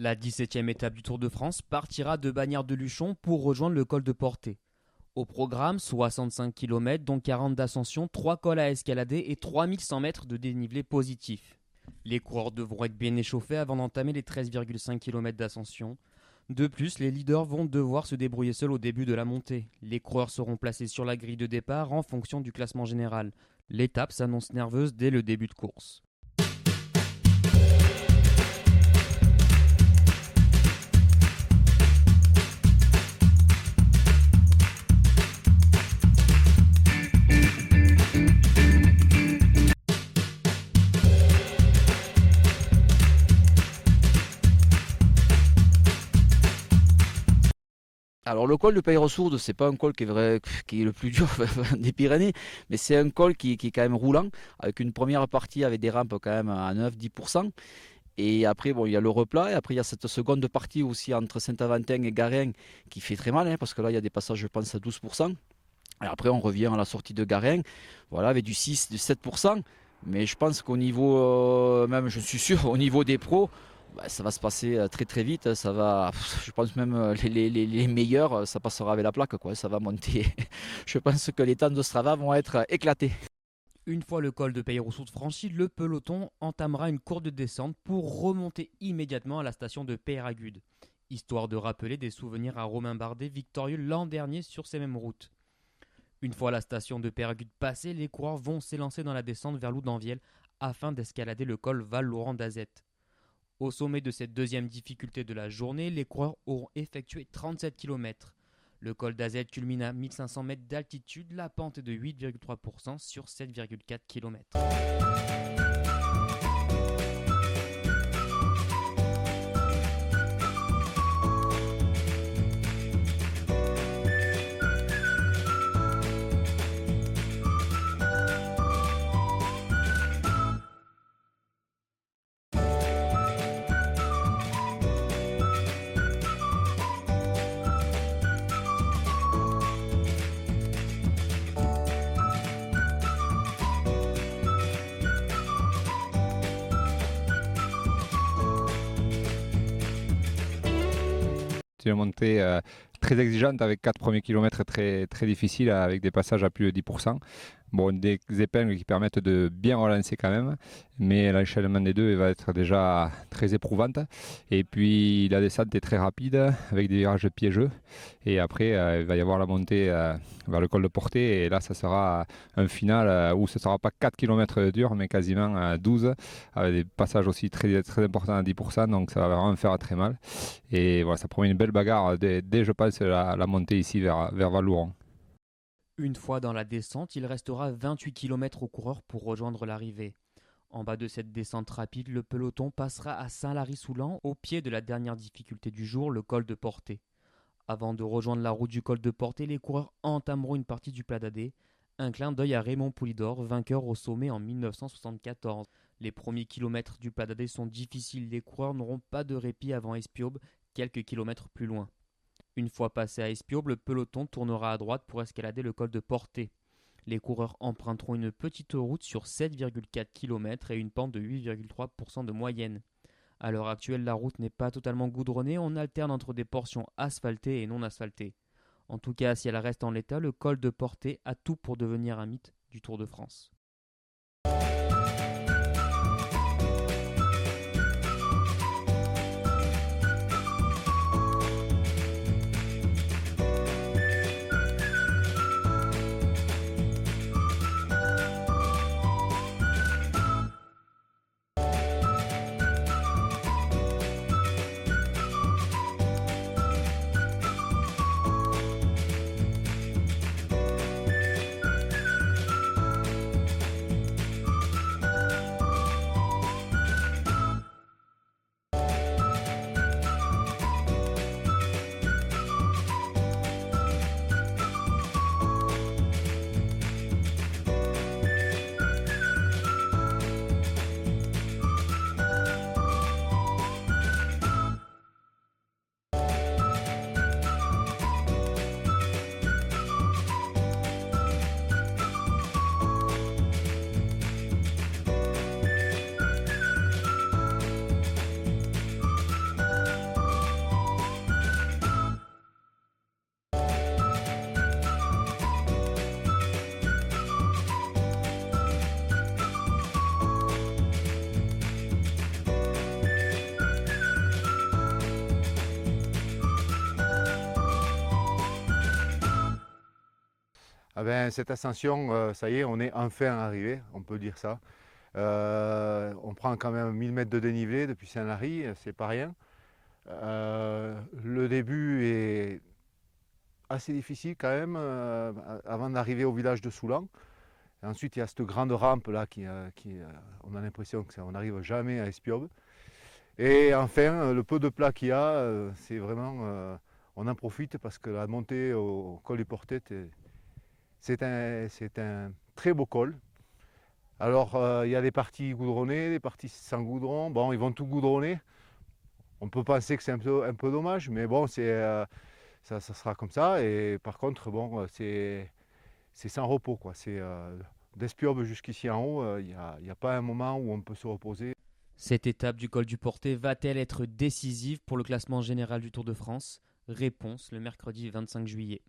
La 17e étape du Tour de France partira de Bagnères-de-Luchon pour rejoindre le col de Portet. Au programme, 65 km, dont 40 d'ascension, 3 cols à escalader et 3100 mètres de dénivelé positif. Les coureurs devront être bien échauffés avant d'entamer les 13,5 km d'ascension. De plus, les leaders vont devoir se débrouiller seuls au début de la montée. Les coureurs seront placés sur la grille de départ en fonction du classement général. L'étape s'annonce nerveuse dès le début de course. Alors le col de Peyrre-Sourde, c'est pas un col qui est le plus dur des Pyrénées, mais c'est un col qui est quand même roulant, avec une première partie avec des rampes quand même à 9-10%. Et après, bon, il y a le replat, et après il y a cette seconde partie aussi entre Saint-Aventin et Garin qui fait très mal, parce que là il y a des passages, je pense, à 12%. Et après on revient à la sortie de Garin, voilà, avec du 6, du 7%. Mais je pense qu'au niveau, même je suis sûr, au niveau des pros, ça va se passer très très vite. Ça va, je pense même les meilleurs, ça passera avec la plaque, quoi. Ça va monter. Je pense que les temps de Strava vont être éclatés. Une fois le col de Peyrre-Sourde franchi, le peloton entamera une courbe de descente pour remonter immédiatement à la station de Peyragudes, histoire de rappeler des souvenirs à Romain Bardet, victorieux l'an dernier sur ces mêmes routes. Une fois la station de Peyragudes passée, les coureurs vont s'élancer dans la descente vers Loudanvielle afin d'escalader le col Val-Laurent d'Azette. Au sommet de cette deuxième difficulté de la journée, les coureurs auront effectué 37 km. Le col d'Azette culmine à 1500 mètres d'altitude, la pente est de 8,3% sur 7,4 km. C'est une montée très exigeante avec 4 premiers kilomètres très, très difficiles avec des passages à plus de 10%. Bon, des épingles qui permettent de bien relancer quand même, mais l'enchaînement des deux va être déjà très éprouvante. Et puis la descente est très rapide avec des virages piégeux. Et après, il va y avoir la montée vers le col de Portet. Et là, ça sera un final où ce ne sera pas 4 km dur, mais quasiment 12, avec des passages aussi très, très importants à 10%. Donc ça va vraiment faire très mal. Et voilà, ça promet une belle bagarre dès je pense, la montée ici vers Val-Louron. Une fois dans la descente, il restera 28 km aux coureurs pour rejoindre l'arrivée. En bas de cette descente rapide, le peloton passera à Saint-Lary-Soulan, au pied de la dernière difficulté du jour, le col de Portet. Avant de rejoindre la route du col de Portet, les coureurs entameront une partie du Pla d'Adé. Un clin d'œil à Raymond Poulidor, vainqueur au sommet en 1974. Les premiers kilomètres du Pla d'Adé sont difficiles, les coureurs n'auront pas de répit avant Espiaube, quelques kilomètres plus loin. Une fois passé à Espiaube, le peloton tournera à droite pour escalader le col de Portet. Les coureurs emprunteront une petite route sur 7,4 km et une pente de 8,3% de moyenne. À l'heure actuelle, la route n'est pas totalement goudronnée, on alterne entre des portions asphaltées et non asphaltées. En tout cas, si elle reste en l'état, le col de Portet a tout pour devenir un mythe du Tour de France. Cette ascension, ça y est, on est enfin arrivé, on peut dire ça. On prend quand même 1000 mètres de dénivelé depuis Saint-Lary, c'est pas rien. Le début est assez difficile quand même, avant d'arriver au village de Soulan. Et ensuite, il y a cette grande rampe là on a l'impression qu'on n'arrive jamais à Espiaube. Et enfin, le peu de plat qu'il y a, c'est vraiment, on en profite parce que la montée au col du Portet, c'est un très beau col. Alors, il y a des parties goudronnées, des parties sans goudron. Bon, ils vont tout goudronner. On peut penser que c'est un peu dommage, mais bon, ça sera comme ça. Et par contre, bon, c'est sans repos, quoi. D'Espiaube jusqu'ici en haut, il n'y a pas un moment où on peut se reposer. Cette étape du col du Portet va-t-elle être décisive pour le classement général du Tour de France ? Réponse le mercredi 25 juillet.